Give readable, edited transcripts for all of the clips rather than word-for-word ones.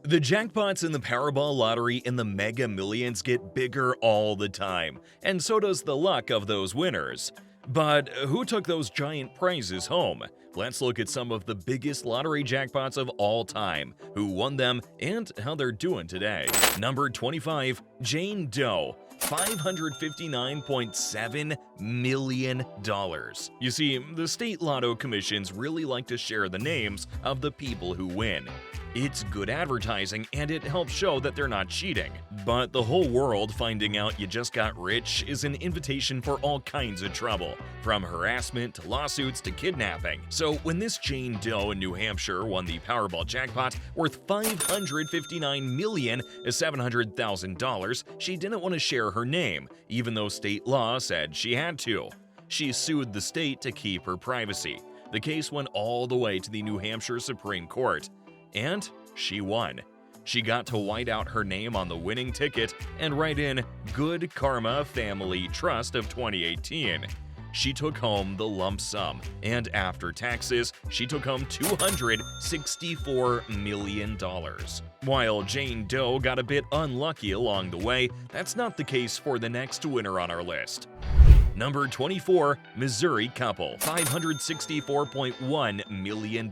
The jackpots in the Powerball lottery and the Mega Millions get bigger all the time, and so does the luck of those winners. But who took those giant prizes home? Let's look at some of the biggest lottery jackpots of all time, who won them, and how they're doing today. Number 25, Jane Doe. $559.7 million. You see, the state lotto commissions really like to share the names of the people who win. It's good advertising and it helps show that they're not cheating. But the whole world finding out you just got rich is an invitation for all kinds of trouble, from harassment to lawsuits to kidnapping. So when this Jane Doe in New Hampshire won the Powerball jackpot worth $559,700,000, she didn't want to share her name, even though state law said she had to. She sued the state to keep her privacy. The case went all the way to the New Hampshire Supreme Court. And she won. She got to white out her name on the winning ticket and write in Good Karma Family Trust of 2018. She took home the lump sum, and after taxes, she took home $264 million. While Jane Doe got a bit unlucky along the way, that's not the case for the next winner on our list. Number 24, Missouri couple, $564.1 million.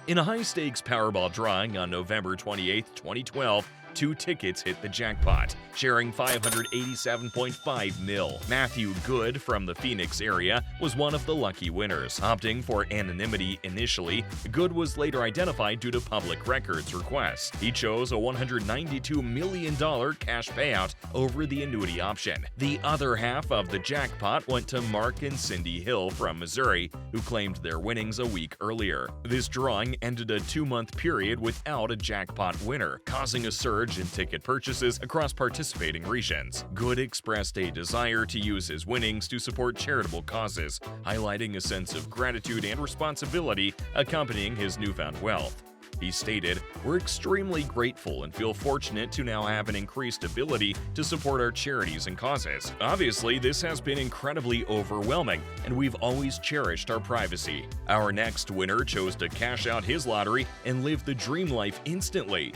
In a high-stakes Powerball drawing on November 28, 2012, 2 tickets hit the jackpot, sharing $587.5 million. Matthew Good from the Phoenix area was one of the lucky winners. Opting for anonymity initially, Good was later identified due to public records requests. He chose a $192 million cash payout over the annuity option. The other half of the jackpot went to Mark and Cindy Hill from Missouri, who claimed their winnings a week earlier. This drawing ended a 2-month period without a jackpot winner, causing a surge in ticket purchases across participating regions. Good expressed a desire to use his winnings to support charitable causes, highlighting a sense of gratitude and responsibility accompanying his newfound wealth. He stated, "We're extremely grateful and feel fortunate to now have an increased ability to support our charities and causes. Obviously, this has been incredibly overwhelming, and we've always cherished our privacy." Our next winner chose to cash out his lottery and live the dream life instantly.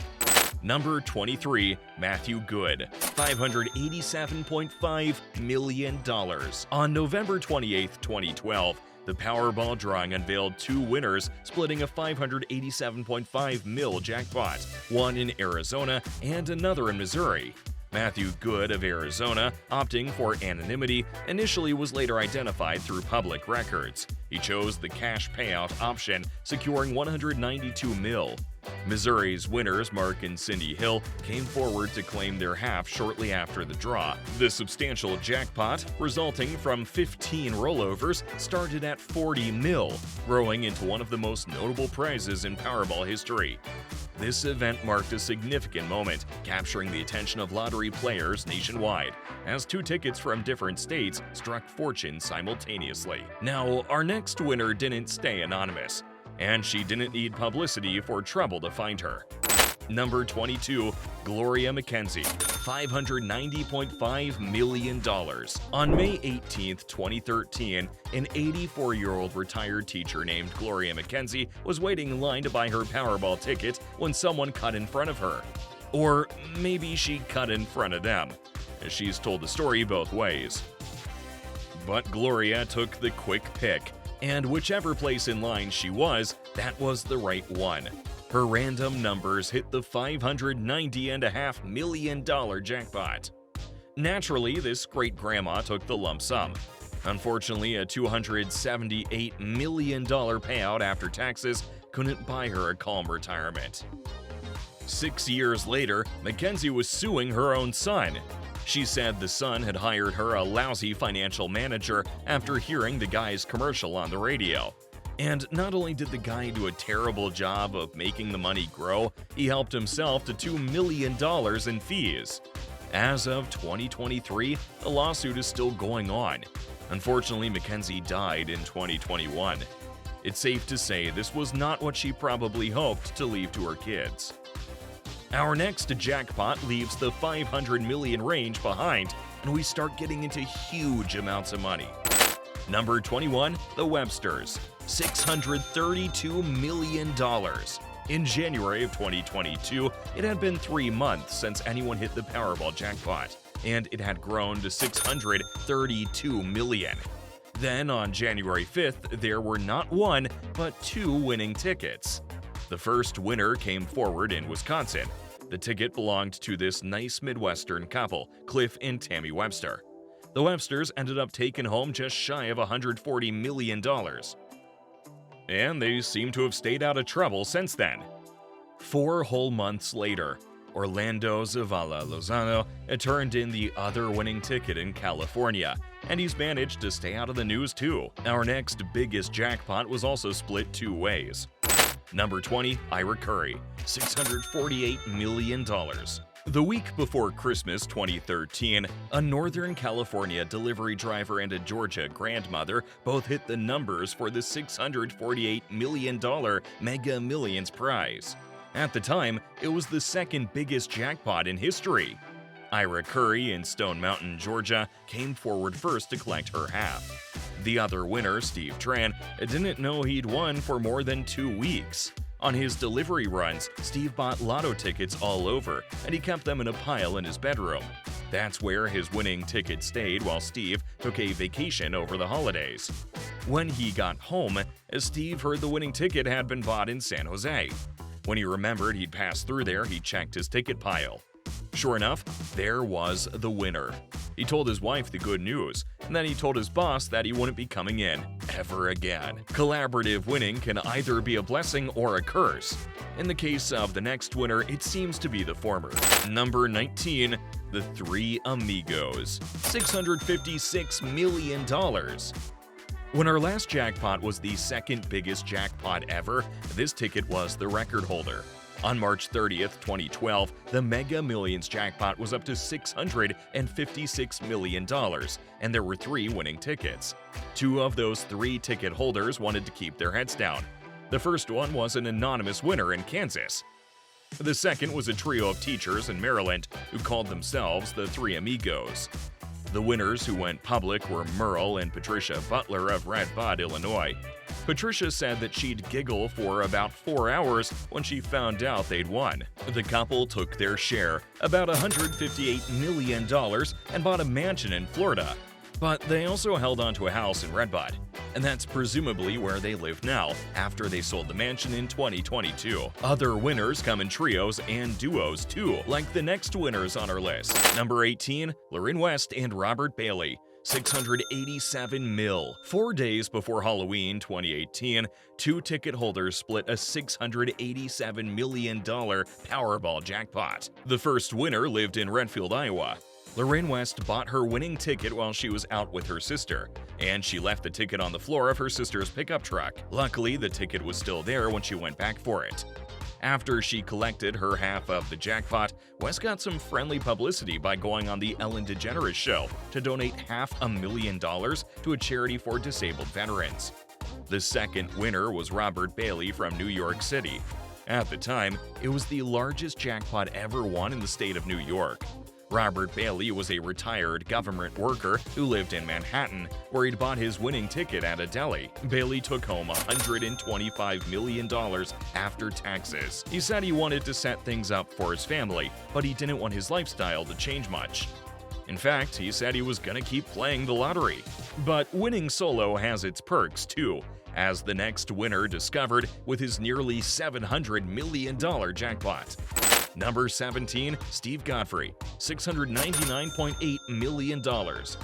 Number 23, Matthew Good, $587.5 million. On November 28, 2012, the Powerball drawing unveiled 2 winners splitting a $587.5 million jackpot, one in Arizona and another in Missouri. Matthew Good of Arizona, opting for anonymity, initially was later identified through public records. He chose the cash payout option, securing $192 million. Missouri's winners, Mark and Cindy Hill, came forward to claim their half shortly after the draw. The substantial jackpot, resulting from 15 rollovers, started at $40 million, growing into one of the most notable prizes in Powerball history. This event marked a significant moment, capturing the attention of lottery players nationwide, as 2 tickets from different states struck fortune simultaneously. Now, our next winner didn't stay anonymous, and she didn't need publicity for trouble to find her. Number 22, Gloria McKenzie, $590.5 million. On May 18, 2013, an 84-year-old retired teacher named Gloria McKenzie was waiting in line to buy her Powerball ticket when someone cut in front of her. Or maybe she cut in front of them. She's told the story both ways. But Gloria took the quick pick, and whichever place in line she was, that was the right one. Her random numbers hit the $590.5 million jackpot. Naturally, this great-grandma took the lump sum. Unfortunately, a $278 million payout after taxes couldn't buy her a calm retirement. 6 years later, Mackenzie was suing her own son. She said the son had hired her a lousy financial manager after hearing the guy's commercial on the radio. And not only did the guy do a terrible job of making the money grow, he helped himself to $2 million in fees. As of 2023, the lawsuit is still going on. Unfortunately, Mackenzie died in 2021. It's safe to say this was not what she probably hoped to leave to her kids. Our next jackpot leaves the $500 million range behind, and we start getting into huge amounts of money. Number 21, the Websters, $632 million. In January of 2022, it had been 3 months since anyone hit the Powerball jackpot, and it had grown to $632 million. Then, on January 5th, there were not one, but 2 winning tickets. The first winner came forward in Wisconsin. The ticket belonged to this nice Midwestern couple, Cliff and Tammy Webster. The Websters ended up taking home just shy of $140 million. And they seem to have stayed out of trouble since then. 4 whole months later, Orlando Zavala Lozano turned in the other winning ticket in California, and he's managed to stay out of the news too. Our next biggest jackpot was also split 2 ways. Number 20, Ira Curry, $648 million. The week before Christmas 2013, a Northern California delivery driver and a Georgia grandmother both hit the numbers for the $648 million Mega Millions prize. At the time, it was the second biggest jackpot in history. Ira Curry in Stone Mountain, Georgia, came forward first to collect her half. The other winner, Steve Tran, didn't know he'd won for more than 2 weeks. On his delivery runs, Steve bought lotto tickets all over, and he kept them in a pile in his bedroom. That's where his winning ticket stayed while Steve took a vacation over the holidays. When he got home, Steve heard the winning ticket had been bought in San Jose. When he remembered he'd passed through there, he checked his ticket pile. Sure enough, there was the winner. He told his wife the good news, and then he told his boss that he wouldn't be coming in ever again. Collaborative winning can either be a blessing or a curse. In the case of the next winner, it seems to be the former. Number 19, the Three Amigos, $656 million. When our last jackpot was the second biggest jackpot ever, this ticket was the record holder. On March 30th, 2012, the Mega Millions jackpot was up to $656 million, and there were 3 winning tickets. 2 of those 3 ticket holders wanted to keep their heads down. The first one was an anonymous winner in Kansas. The second was a trio of teachers in Maryland who called themselves the Three Amigos. The winners who went public were Merle and Patricia Butler of Red Bud, Illinois. Patricia said that she'd giggle for about 4 hours when she found out they'd won. The couple took their share, about $158 million, and bought a mansion in Florida. But they also held onto a house in Red Bud, and that's presumably where they live now, after they sold the mansion in 2022. Other winners come in trios and duos too, like the next winners on our list. Number 18, Lorraine West and Robert Bailey, $687 million. 4 days before Halloween 2018, 2 ticket holders split a $687 million Powerball jackpot. The first winner lived in Redfield, Iowa. Lorraine West bought her winning ticket while she was out with her sister, and she left the ticket on the floor of her sister's pickup truck. Luckily, the ticket was still there when she went back for it. After she collected her half of the jackpot, West got some friendly publicity by going on the Ellen DeGeneres show to donate $500,000 to a charity for disabled veterans. The second winner was Robert Bailey from New York City. At the time, it was the largest jackpot ever won in the state of New York. Robert Bailey was a retired government worker who lived in Manhattan, where he'd bought his winning ticket at a deli. Bailey took home $125 million after taxes. He said he wanted to set things up for his family, but he didn't want his lifestyle to change much. In fact, he said he was gonna keep playing the lottery. But winning solo has its perks too, as the next winner discovered with his nearly $700 million jackpot. Number 17, Steve Godfrey, $699.8 million.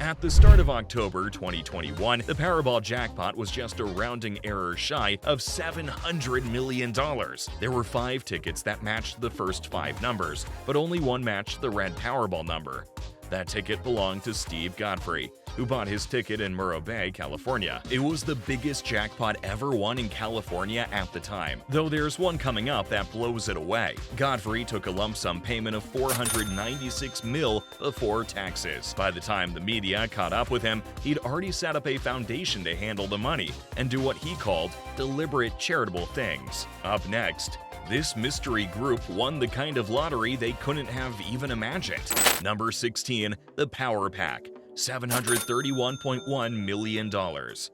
At the start of October 2021, the Powerball jackpot was just a rounding error shy of $700 million. There were 5 tickets that matched the first 5 numbers, but only one matched the red Powerball number. That ticket belonged to Steve Godfrey, who bought his ticket in Morro Bay, California. It was the biggest jackpot ever won in California at the time, though there's one coming up that blows it away. Godfrey took a lump sum payment of $496 million before taxes. By the time the media caught up with him, he'd already set up a foundation to handle the money and do what he called deliberate charitable things. Up next, this mystery group won the kind of lottery they couldn't have even imagined. Number 16, the Power Pack, $731.1 million.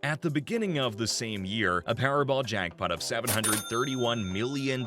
At the beginning of the same year, a Powerball jackpot of $731 million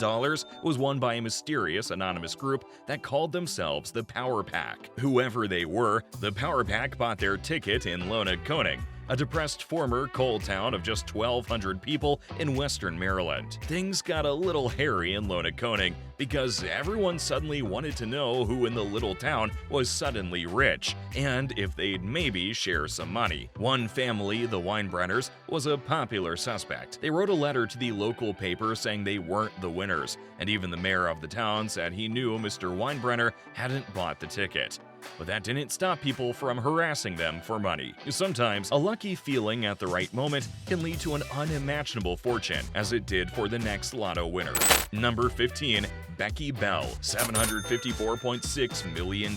was won by a mysterious anonymous group that called themselves the Power Pack. Whoever they were, the Power Pack bought their ticket in Lonakoning, a depressed former coal town of just 1,200 people in western Maryland. Things got a little hairy in Lonakoning because everyone suddenly wanted to know who in the little town was suddenly rich, and if they'd maybe share some money. One family, the Weinbrenners, was a popular suspect. They wrote a letter to the local paper saying they weren't the winners, and even the mayor of the town said he knew Mr. Weinbrenner hadn't bought the ticket. But that didn't stop people from harassing them for money. Sometimes, a lucky feeling at the right moment can lead to an unimaginable fortune, as it did for the next lotto winner. Number 15. Becky Bell, $754.6 million.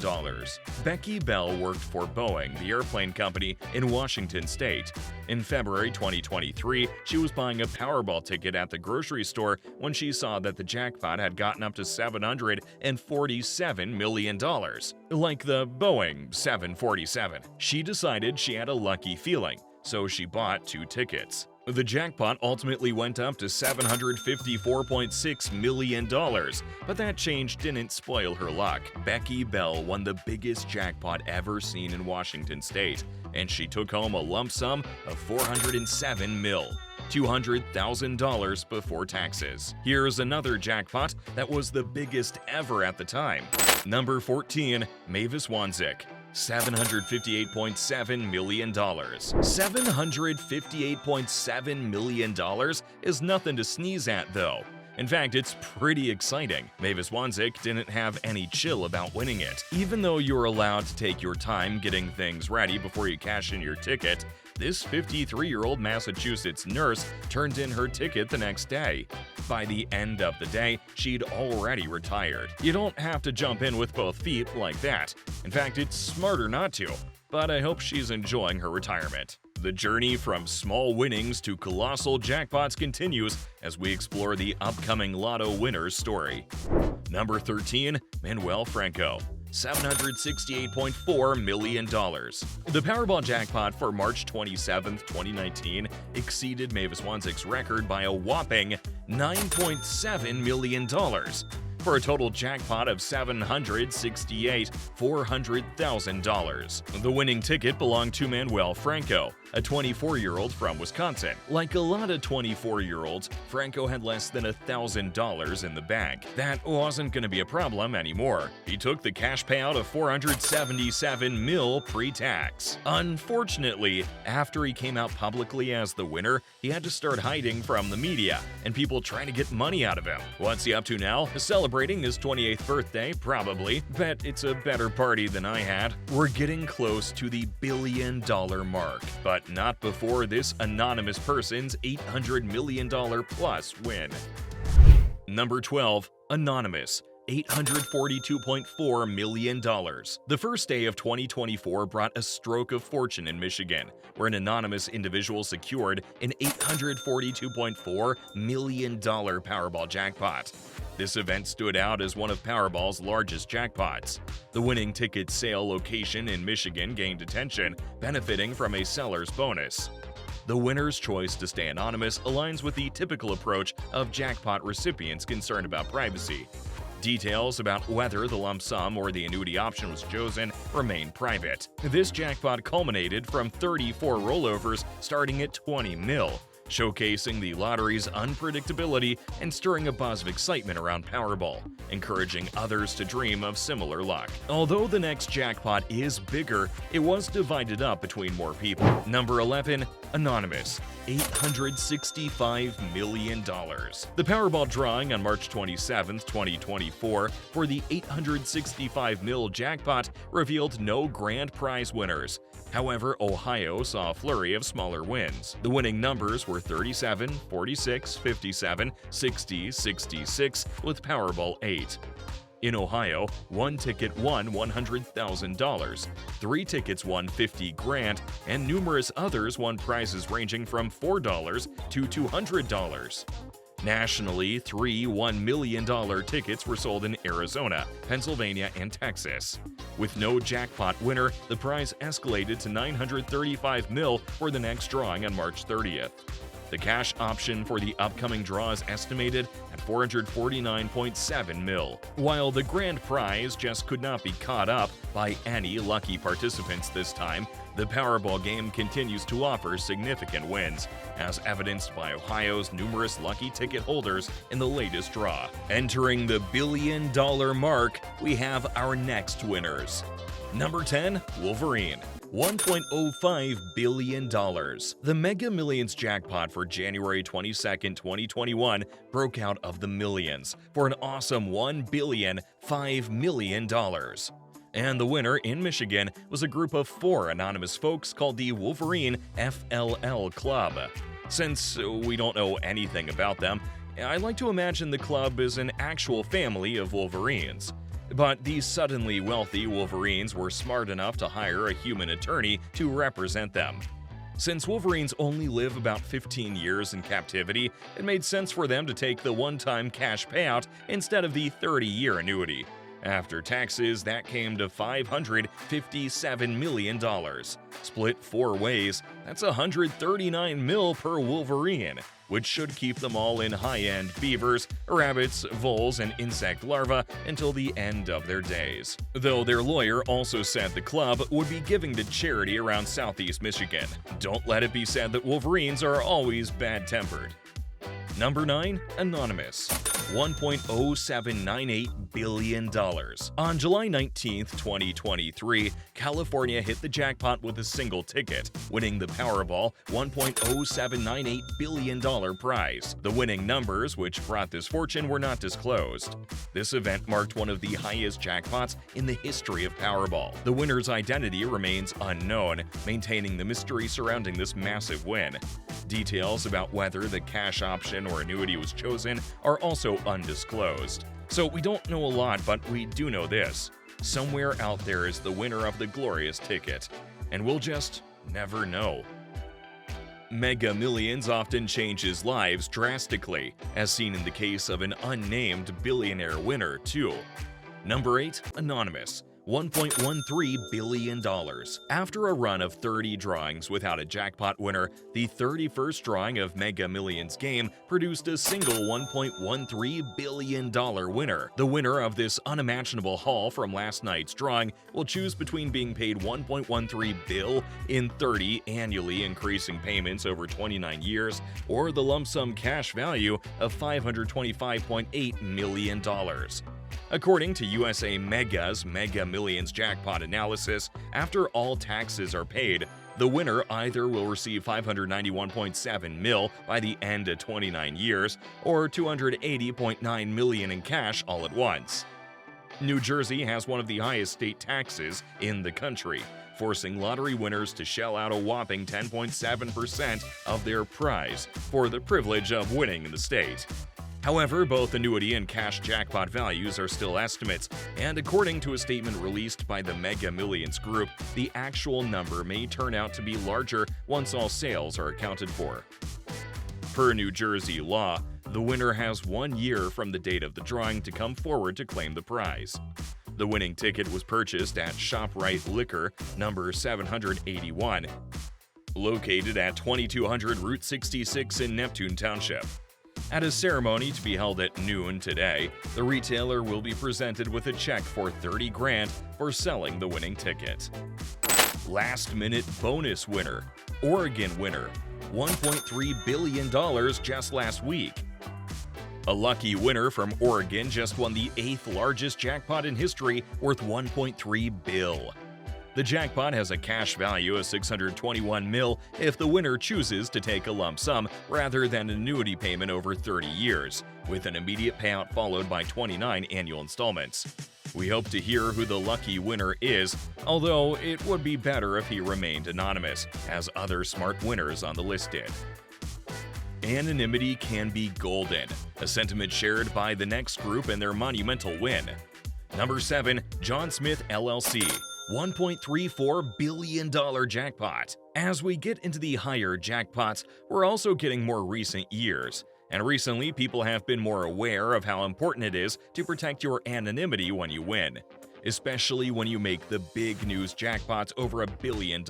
Becky Bell worked for Boeing, the airplane company in Washington state. In February 2023, she was buying a Powerball ticket at the grocery store when she saw that the jackpot had gotten up to $747 million. Like the Boeing 747. She decided she had a lucky feeling, so she bought 2 tickets. The jackpot ultimately went up to $754.6 million, but that change didn't spoil her luck. Becky Bell won the biggest jackpot ever seen in Washington state, and she took home a lump sum of $407 million. $200,000 before taxes. Here's another jackpot that was the biggest ever at the time. Number 14. Mavis Wanzik, $758.7 million. $758.7 million is nothing to sneeze at, though. In fact, it's pretty exciting. Mavis Wanzik didn't have any chill about winning it. Even though you're allowed to take your time getting things ready before you cash in your ticket, this 53-year-old Massachusetts nurse turned in her ticket the next day. By the end of the day, she'd already retired. You don't have to jump in with both feet like that. In fact, it's smarter not to. But I hope she's enjoying her retirement. The journey from small winnings to colossal jackpots continues as we explore the upcoming lotto winner's story. Number 13. Manuel Franco, $768.4 million. The Powerball jackpot for March 27, 2019 exceeded Mavis Wanzik's record by a whopping $9.7 million, for a total jackpot of $768,400,000. The winning ticket belonged to Manuel Franco, a 24-year-old from Wisconsin. Like a lot of 24-year-olds, Franco had less than $1,000 in the bank. That wasn't going to be a problem anymore. He took the cash payout of $477 million pre-tax. Unfortunately, after he came out publicly as the winner, he had to start hiding from the media and people trying to get money out of him. What's he up to now? Celebrating his 28th birthday, probably. Bet it's a better party than I had. We're getting close to the billion-dollar mark, but not before this anonymous person's $800 million plus win. Number 12. Anonymous, $842.4 million. The first day of 2024 brought a stroke of fortune in Michigan, where an anonymous individual secured an $842.4 million Powerball jackpot. This event stood out as one of Powerball's largest jackpots. The winning ticket sale location in Michigan gained attention, benefiting from a seller's bonus. The winner's choice to stay anonymous aligns with the typical approach of jackpot recipients concerned about privacy. Details about whether the lump sum or the annuity option was chosen remain private. This jackpot culminated from 34 rollovers starting at $20 million, showcasing the lottery's unpredictability and stirring a buzz of excitement around Powerball, encouraging others to dream of similar luck. Although the next jackpot is bigger, it was divided up between more people. Number 11. Anonymous, $865 million. The Powerball drawing on March 27, 2024 for the $865 million jackpot revealed no grand prize winners. However, Ohio saw a flurry of smaller wins. The winning numbers were 37, 46, 57, 60, 66, with Powerball 8. In Ohio, one ticket won $100,000, 3 tickets won $50,000, and numerous others won prizes ranging from $4 to $200. Nationally, 3 $1 million tickets were sold in Arizona, Pennsylvania, and Texas. With no jackpot winner, the prize escalated to $935 million for the next drawing on March 30th. The cash option for the upcoming draw is estimated at $449.7 million. While the grand prize just could not be caught up by any lucky participants this time, the Powerball game continues to offer significant wins, as evidenced by Ohio's numerous lucky ticket holders in the latest draw. Entering the billion-dollar mark, we have our next winners. Number 10, Wolverine. $1.05 billion. The Mega Millions jackpot for January 22, 2021 broke out of the millions for an awesome $1.05 billion. And the winner in Michigan was a group of 4 anonymous folks called the Wolverine FLL Club. Since we don't know anything about them, I like to imagine the club is an actual family of Wolverines. But these suddenly wealthy Wolverines were smart enough to hire a human attorney to represent them. Since Wolverines only live about 15 years in captivity, it made sense for them to take the one-time cash payout instead of the 30-year annuity. After taxes, that came to $557 million. Split 4 ways, that's $139 million per Wolverine, which should keep them all in high-end beavers, rabbits, voles, and insect larvae until the end of their days. Though their lawyer also said the club would be giving to charity around Southeast Michigan. Don't let it be said that Wolverines are always bad-tempered. Number 9, Anonymous. $1.0798 billion. On July 19, 2023, California hit the jackpot with a single ticket, winning the Powerball $1.0798 billion prize. The winning numbers, which brought this fortune, were not disclosed. This event marked one of the highest jackpots in the history of Powerball. The winner's identity remains unknown, maintaining the mystery surrounding this massive win. Details about whether the cash option or annuity was chosen are also undisclosed. So we don't know a lot, but we do know this. Somewhere out there is the winner of the glorious ticket, and we'll just never know. Mega Millions often changes lives drastically, as seen in the case of an unnamed billionaire winner, too. Number 8, Anonymous. $1.13 billion. After a run of 30 drawings without a jackpot winner, the 31st drawing of Mega Millions game produced a single $1.13 billion winner. The winner of this unimaginable haul from last night's drawing will choose between being paid $1.13 billion in 30 annually increasing payments over 29 years, or the lump sum cash value of $525.8 million. According to USA Mega's Mega Millions jackpot analysis, after all taxes are paid, the winner either will receive $591.7 million by the end of 29 years or $280.9 million in cash all at once. New Jersey has one of the highest state taxes in the country, forcing lottery winners to shell out a whopping 10.7% of their prize for the privilege of winning in the state. However, both annuity and cash jackpot values are still estimates, and according to a statement released by the Mega Millions Group, the actual number may turn out to be larger once all sales are accounted for. Per New Jersey law, the winner has 1 year from the date of the drawing to come forward to claim the prize. The winning ticket was purchased at ShopRite Liquor, number 781, located at 2200 Route 66 in Neptune Township. At a ceremony to be held at noon today, the retailer will be presented with a check for $30,000 for selling the winning ticket. Last-minute bonus winner. Oregon winner. $1.3 billion just last week. A lucky winner from Oregon just won the 8th largest jackpot in history, worth $1.3 billion. The jackpot has a cash value of $621 million if the winner chooses to take a lump sum rather than an annuity payment over 30 years, with an immediate payout followed by 29 annual installments. We hope to hear who the lucky winner is, although it would be better if he remained anonymous, as other smart winners on the list did. Anonymity can be golden, a sentiment shared by the next group in their monumental win. Number 7, John Smith LLC. $1.34 billion jackpot. As we get into the higher jackpots, we're also getting more recent years. And recently, people have been more aware of how important it is to protect your anonymity when you win, especially when you make the big news jackpots over $1 billion.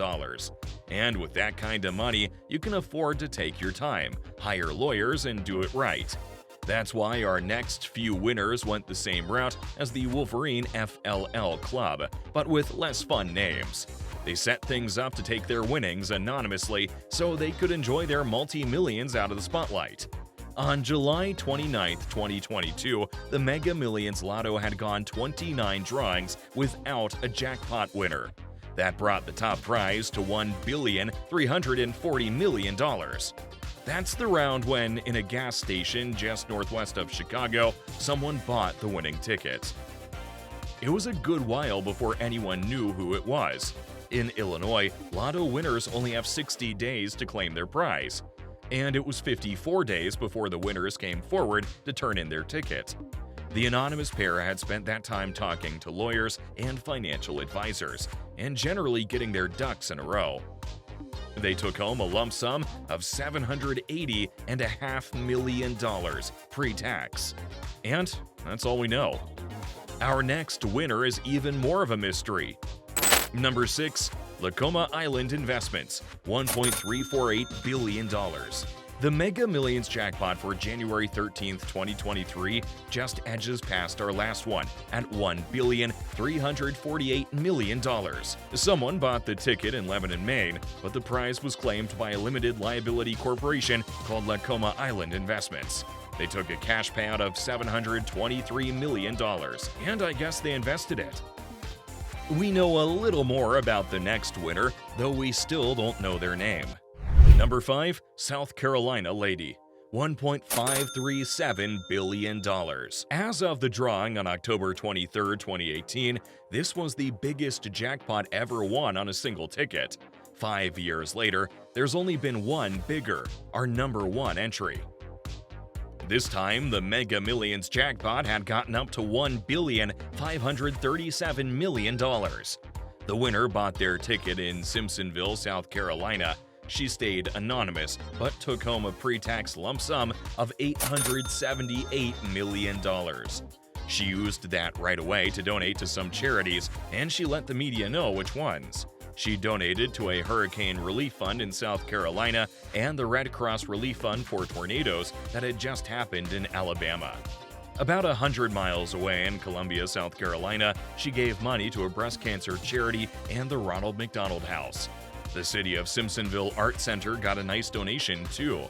And with that kind of money, you can afford to take your time, hire lawyers, and do it right. That's why our next few winners went the same route as the Wolverine FLL Club, but with less fun names. They set things up to take their winnings anonymously so they could enjoy their multi-millions out of the spotlight. On July 29, 2022, the Mega Millions Lotto had gone 29 drawings without a jackpot winner. That brought the top prize to $1,340 million. That's the round when, in a gas station just northwest of Chicago, someone bought the winning ticket. It was a good while before anyone knew who it was. In Illinois, Lotto winners only have 60 days to claim their prize. And it was 54 days before the winners came forward to turn in their ticket. The anonymous pair had spent that time talking to lawyers and financial advisors, and generally getting their ducks in a row. They took home a lump sum of $780.5 million pre-tax. And that's all we know. Our next winner is even more of a mystery. Number 6. Lacoma Island Investments, $1.348 billion. The Mega Millions jackpot for January 13, 2023 just edges past our last one at $1,348 million. Someone bought the ticket in Lebanon, Maine, but the prize was claimed by a limited liability corporation called Lacoma Island Investments. They took a cash payout of $723 million, and I guess they invested it. We know a little more about the next winner, though we still don't know their name. Number 5. South Carolina Lady, $1.537 billion. As of the drawing on October 23, 2018, this was the biggest jackpot ever won on a single ticket. 5 years later, there's only been one bigger, our number 1 entry. This time, the Mega Millions jackpot had gotten up to $1,537 million. The winner bought their ticket in Simpsonville, South Carolina. She stayed anonymous, but took home a pre-tax lump sum of $878 million. She used that right away to donate to some charities, and she let the media know which ones. She donated to a hurricane relief fund in South Carolina and the Red Cross Relief Fund for tornadoes that had just happened in Alabama. About 100 miles away in Columbia, South Carolina, she gave money to a breast cancer charity and the Ronald McDonald House. The city of Simpsonville Art Center got a nice donation, too.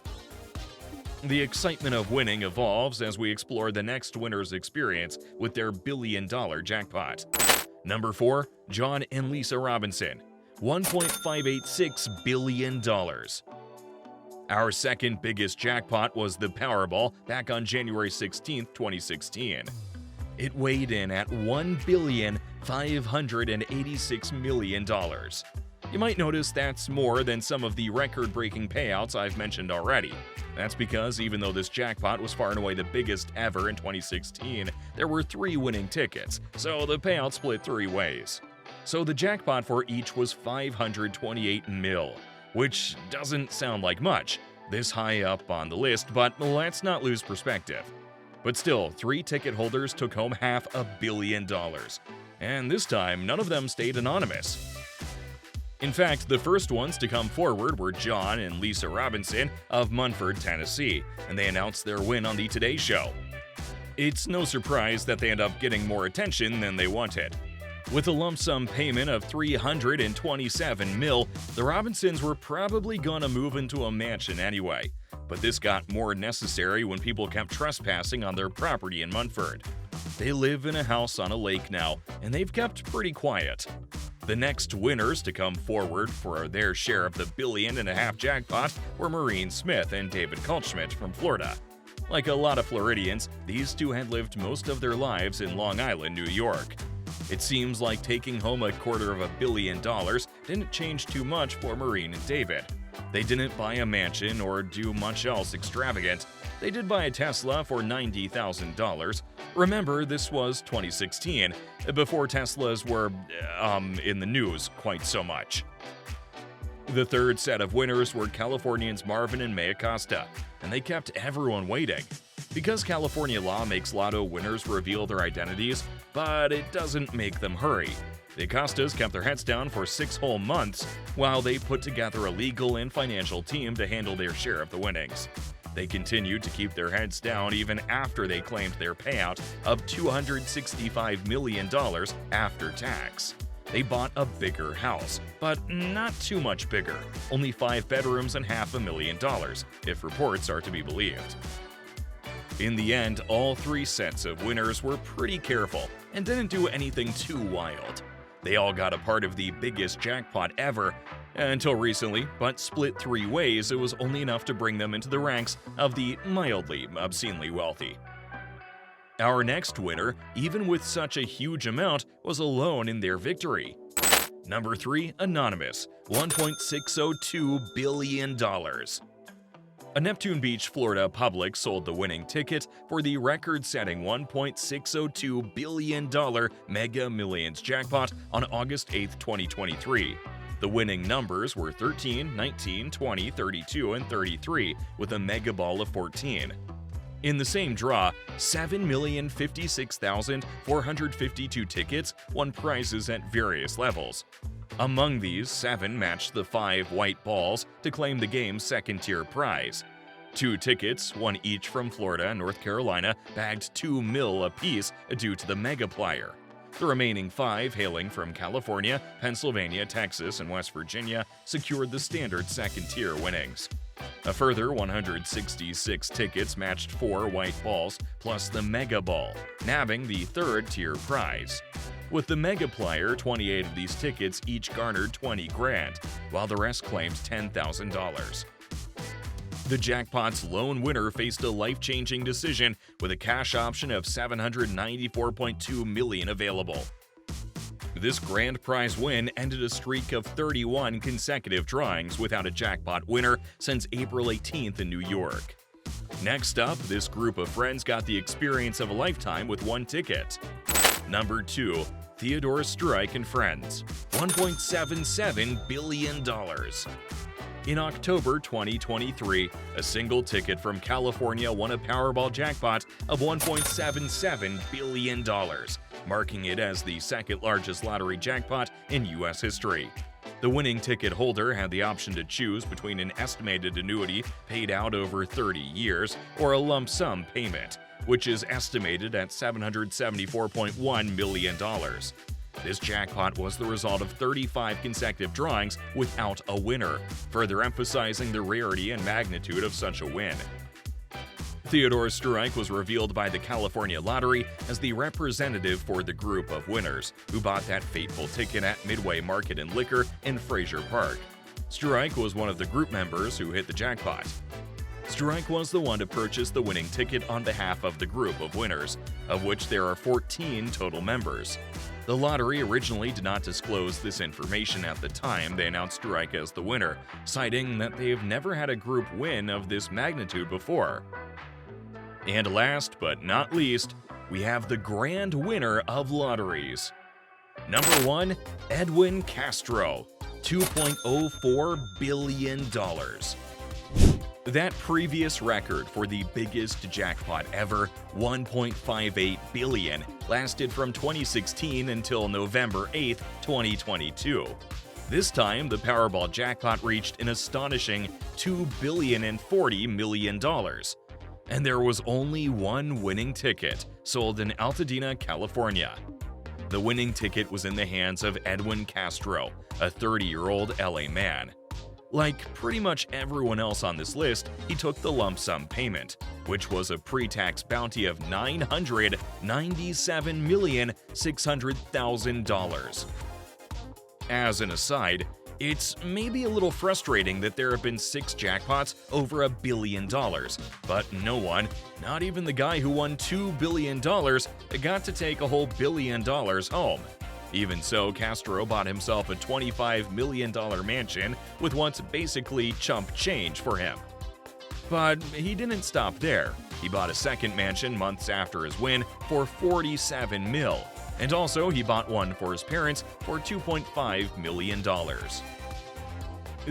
The excitement of winning evolves as we explore the next winner's experience with their billion-dollar jackpot. Number 4. John and Lisa Robinson, $1.586 billion. Our second biggest jackpot was the Powerball back on January 16, 2016. It weighed in at $1,586 million. You might notice that's more than some of the record-breaking payouts I've mentioned already. That's because even though this jackpot was far and away the biggest ever in 2016, there were 3 winning tickets, so the payout split 3 ways. So the jackpot for each was $528 mil, which doesn't sound like much this high up on the list, but let's not lose perspective. But still, 3 ticket holders took home $500 million, and this time none of them stayed anonymous. In fact, the first ones to come forward were John and Lisa Robinson of Munford, Tennessee, and they announced their win on the Today Show. It's no surprise that they end up getting more attention than they wanted. With a lump sum payment of $327 mil, the Robinsons were probably gonna move into a mansion anyway, but this got more necessary when people kept trespassing on their property in Munford. They live in a house on a lake now, and they've kept pretty quiet. The next winners to come forward for their share of the $1.5 billion jackpot were Maureen Smith and David Kaltschmidt from Florida. Like a lot of Floridians, these two had lived most of their lives in Long Island, New York. It seems like taking home $250 million didn't change too much for Maureen and David. They didn't buy a mansion or do much else extravagant. They did buy a Tesla for $90,000. Remember, this was 2016, before Teslas were, in the news quite so much. The third set of winners were Californians Marvin and May Acosta, and they kept everyone waiting. Because California law makes lotto winners reveal their identities, but it doesn't make them hurry. The Acostas kept their heads down for 6 whole months while they put together a legal and financial team to handle their share of the winnings. They continued to keep their heads down even after they claimed their payout of $265 million after tax. They bought a bigger house, but not too much bigger, only 5 bedrooms and $500,000, if reports are to be believed. In the end, all 3 sets of winners were pretty careful and didn't do anything too wild. They all got a part of the biggest jackpot ever, until recently, but split 3 ways, it was only enough to bring them into the ranks of the mildly obscenely wealthy. Our next winner, even with such a huge amount, was alone in their victory. Number 3, Anonymous, $1.602 billion. A Neptune Beach, Florida public sold the winning ticket for the record-setting $1.602 billion Mega Millions jackpot on August 8, 2023. The winning numbers were 13, 19, 20, 32, and 33, with a mega ball of 14. In the same draw, 7,056,452 tickets won prizes at various levels. Among these, 7 matched the 5 white balls to claim the game's second-tier prize. 2 tickets, one each from Florida and North Carolina, bagged $2 million apiece due to the Megaplier. The remaining 5, hailing from California, Pennsylvania, Texas, and West Virginia, secured the standard second-tier winnings. A further 166 tickets matched 4 white balls plus the Mega Ball, nabbing the third-tier prize. With the Megaplier, 28 of these tickets each garnered $20 grand, while the rest claimed $10,000. The jackpot's lone winner faced a life-changing decision with a cash option of $794.2 million available. This grand prize win ended a streak of 31 consecutive drawings without a jackpot winner since April 18th in New York. Next up, this group of friends got the experience of a lifetime with 1 ticket. Number 2, Theodore Strike and Friends, $1.77 billion. In October 2023, a single ticket from California won a Powerball jackpot of $1.77 billion, marking it as the second-largest lottery jackpot in U.S. history. The winning ticket holder had the option to choose between an estimated annuity paid out over 30 years or a lump sum payment, which is estimated at $774.1 million. This jackpot was the result of 35 consecutive drawings without a winner, further emphasizing the rarity and magnitude of such a win. Theodore Strike was revealed by the California Lottery as the representative for the group of winners who bought that fateful ticket at Midway Market and Liquor in Fraser Park. Strike was one of the group members who hit the jackpot. Strike was the one to purchase the winning ticket on behalf of the group of winners, of which there are 14 total members. The lottery originally did not disclose this information at the time they announced Strike as the winner, citing that they've never had a group win of this magnitude before. And last but not least, we have the grand winner of lotteries. Number 1, Edwin Castro, $2.04 billion. That previous record for the biggest jackpot ever, $1.58 billion, lasted from 2016 until November 8, 2022. This time, the Powerball jackpot reached an astonishing $2.04 billion. And there was only 1 winning ticket, sold in Altadena, California. The winning ticket was in the hands of Edwin Castro, a 30-year-old LA man. Like pretty much everyone else on this list, he took the lump sum payment, which was a pre-tax bounty of $997,600,000. As an aside, it's maybe a little frustrating that there have been 6 jackpots over $1 billion, but no one, not even the guy who won $2 billion, got to take a whole $1 billion home. Even so, Castro bought himself a $25 million mansion with what's basically chump change for him. But he didn't stop there. He bought a second mansion months after his win for $47 million. And also, he bought one for his parents for $2.5 million.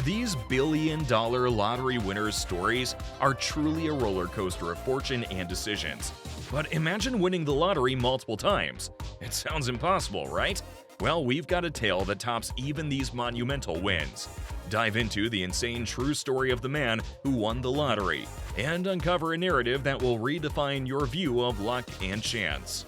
These billion-dollar lottery winners' stories are truly a roller coaster of fortune and decisions. But imagine winning the lottery multiple times. It sounds impossible, right? Well, we've got a tale that tops even these monumental wins. Dive into the insane true story of the man who won the lottery and uncover a narrative that will redefine your view of luck and chance.